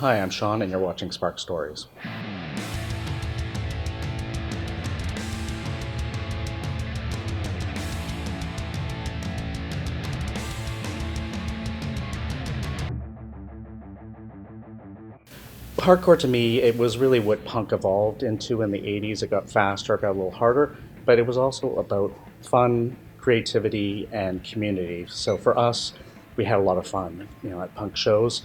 Hi, I'm Sean, and you're watching Spark Stories. Hardcore to me, it was really what punk evolved into in the 80s. It got faster, it got a little harder, but it was also about fun, creativity, and community. So for us, we had a lot of fun, at punk shows.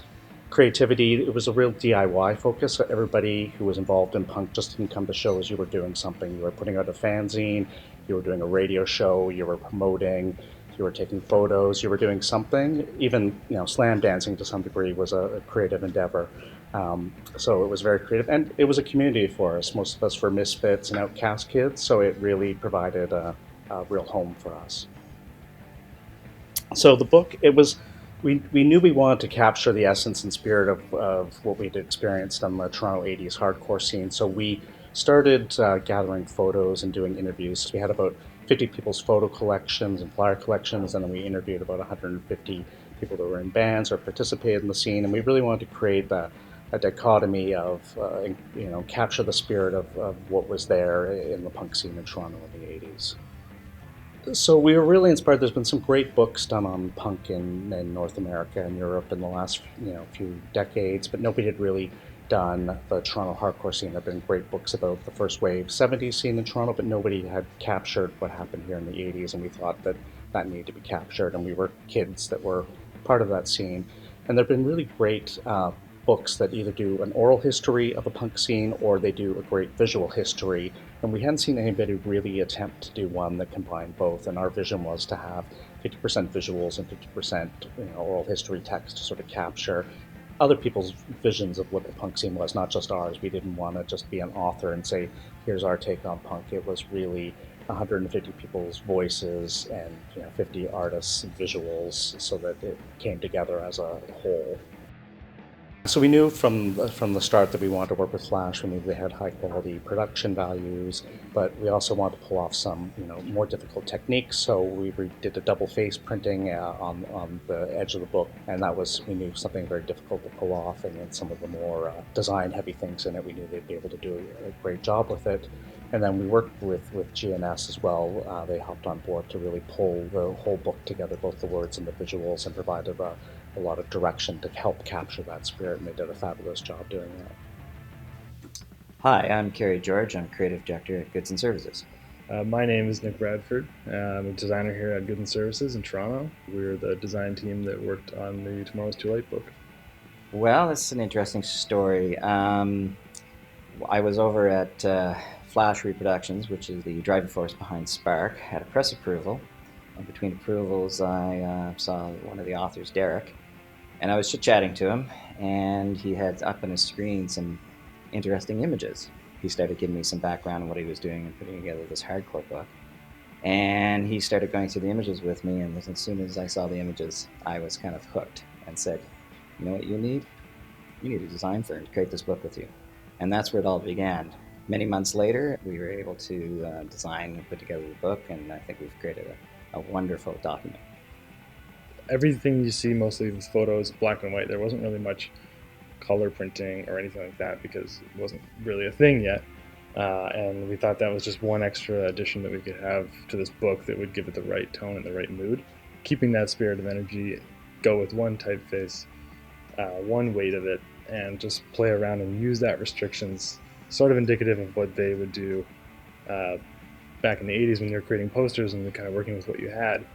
Creativity, it was a real DIY focus. So everybody who was involved in punk just didn't come to shows. You were doing something. You were putting out a fanzine, you were doing a radio show, you were promoting, you were taking photos, you were doing something. Even, slam dancing to some degree was a creative endeavor. So it was very creative, and it was a community for us. Most of us were misfits and outcast kids, so it really provided a real home for us. So the book, we knew we wanted to capture the essence and spirit of what we'd experienced on the Toronto 80s hardcore scene. So we started gathering photos and doing interviews. We had about 50 people's photo collections and flyer collections, and then we interviewed about 150 people that were in bands or participated in the scene. And we really wanted to create a dichotomy of, capture the spirit of what was there in the punk scene in Toronto in the 80s. So we were really inspired. There's been some great books done on punk in North America and Europe in the last few decades, but nobody had really done the Toronto hardcore scene. There have been great books about the first wave 70s scene in Toronto, but nobody had captured what happened here in the 80s, and we thought that needed to be captured, and we were kids that were part of that scene. And there have been really great books that either do an oral history of a punk scene or they do a great visual history. And we hadn't seen anybody really attempt to do one that combined both. And our vision was to have 50% visuals and 50% oral history text to sort of capture other people's visions of what the punk scene was, not just ours. We didn't want to just be an author and say, here's our take on punk. It was really 150 people's voices and 50 artists' visuals so that it came together as a whole. So we knew from the start that we wanted to work with Flash. We knew they had high quality production values, but we also wanted to pull off some more difficult techniques. So we did a double face printing on the edge of the book, and we knew something very difficult to pull off. And then some of the more design heavy things in it, we knew they'd be able to do a great job with it. And then we worked with GNS as well. They hopped on board to really pull the whole book together, both the words and the visuals, and provided a lot of direction to help capture that spirit, and they did a fabulous job doing that. Hi, I'm Kerry George. I'm Creative Director at Goods and Services. My name is Nick Bradford. I'm a designer here at Goods and Services in Toronto. We're the design team that worked on the Tomorrow's Too Late book. Well, this is an interesting story. I was over at Flash Reproductions, which is the driving force behind Spark, had a press approval. And between approvals, I saw one of the authors, Derek, and I was chit-chatting to him, and he had up on his screen some interesting images. He started giving me some background on what he was doing and putting together this hardcore book. And he started going through the images with me, and as soon as I saw the images, I was kind of hooked and said, you know what you need? You need a design firm to create this book with you. And that's where it all began. Many months later, we were able to design and put together the book, and I think we've created a wonderful document. Everything you see mostly with photos, black and white. There wasn't really much color printing or anything like that because it wasn't really a thing yet. And we thought that was just one extra addition that we could have to this book that would give it the right tone and the right mood. Keeping that spirit of energy, go with one typeface, one weight of it, and just play around and use that restrictions, sort of indicative of what they would do back in the 80s when they were creating posters and kind of working with what you had.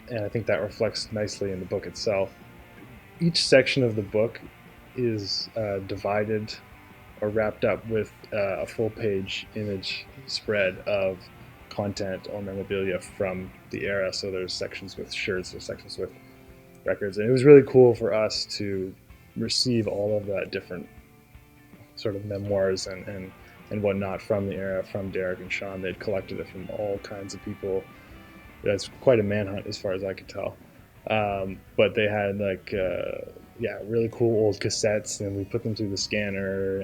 And I think that reflects nicely in the book itself. Each section of the book is divided or wrapped up with a full-page image spread of content or memorabilia from the era. So there's sections with shirts, there's sections with records. And it was really cool for us to receive all of that different sort of memoirs and whatnot from the era, from Derek and Sean. They'd collected it from all kinds of people. That's quite a manhunt as far as I could tell. But they had really cool old cassettes, and we put them through the scanner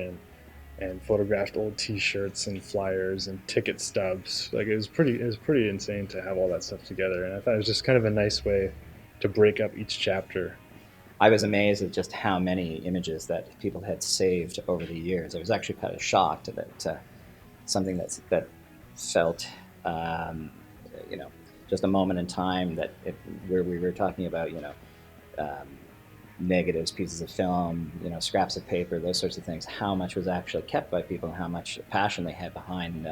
and photographed old T-shirts and flyers and ticket stubs. Like it was pretty insane to have all that stuff together. And I thought it was just kind of a nice way to break up each chapter. I was amazed at just how many images that people had saved over the years. I was actually kind of shocked that something that felt, you know, just a moment in time where we were talking about, um, negatives, pieces of film, scraps of paper, those sorts of things. How much was actually kept by people, and how much passion they had behind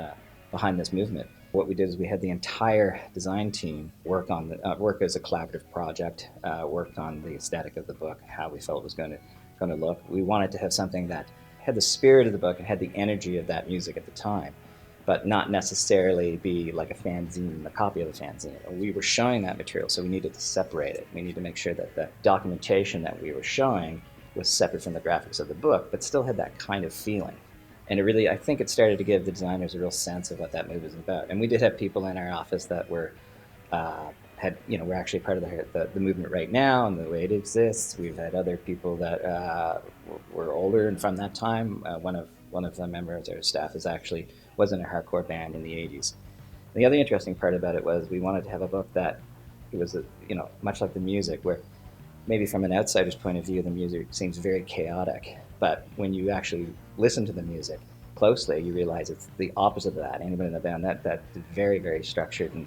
this movement. What we did is we had the entire design team work as a collaborative project, worked on the aesthetic of the book, how we felt it was going to look. We wanted to have something that had the spirit of the book and had the energy of that music at the time, but not necessarily be like a fanzine, a copy of a fanzine. We were showing that material, so we needed to separate it. We needed to make sure that the documentation that we were showing was separate from the graphics of the book, but still had that kind of feeling. And it really, I think it started to give the designers a real sense of what that movie was about. And we did have people in our office that were, we're actually part of the movement right now and the way it exists. We've had other people that were older and from that time. One of the members of our staff was in a hardcore band in the 80s. The other interesting part about it was we wanted to have a book that it was, much like the music, where maybe from an outsider's point of view, the music seems very chaotic. But when you actually listen to the music closely, you realize it's the opposite of that. Anybody in the band, that's very, very structured and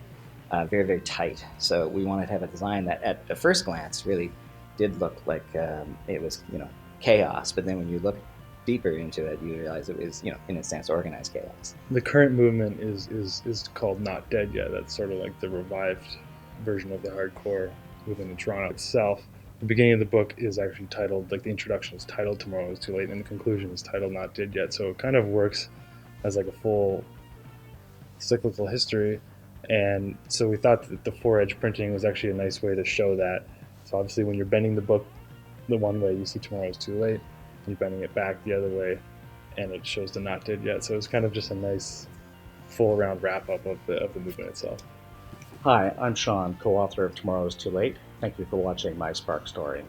very, very tight. So we wanted to have a design that at the first glance really did look like it was, chaos. But then when you look deeper into it, you realize it was, in a sense, organized chaos. The current movement is called Not Dead Yet. That's sort of like the revived version of the hardcore movement in Toronto itself. The beginning of the book is actually titled, like the introduction is titled Tomorrow is Too Late, and the conclusion is titled Not Dead Yet. So it kind of works as like a full cyclical history. And so we thought that the 4-edge printing was actually a nice way to show that. So obviously when you're bending the book the one way, you see Tomorrow is Too Late. You're bending it back the other way, and it shows the Not Dead Yet. So it's kind of just a nice full round wrap up of the movement itself. Hi, I'm Sean, co-author of Tomorrow is Too Late. Thank you for watching my Spark story.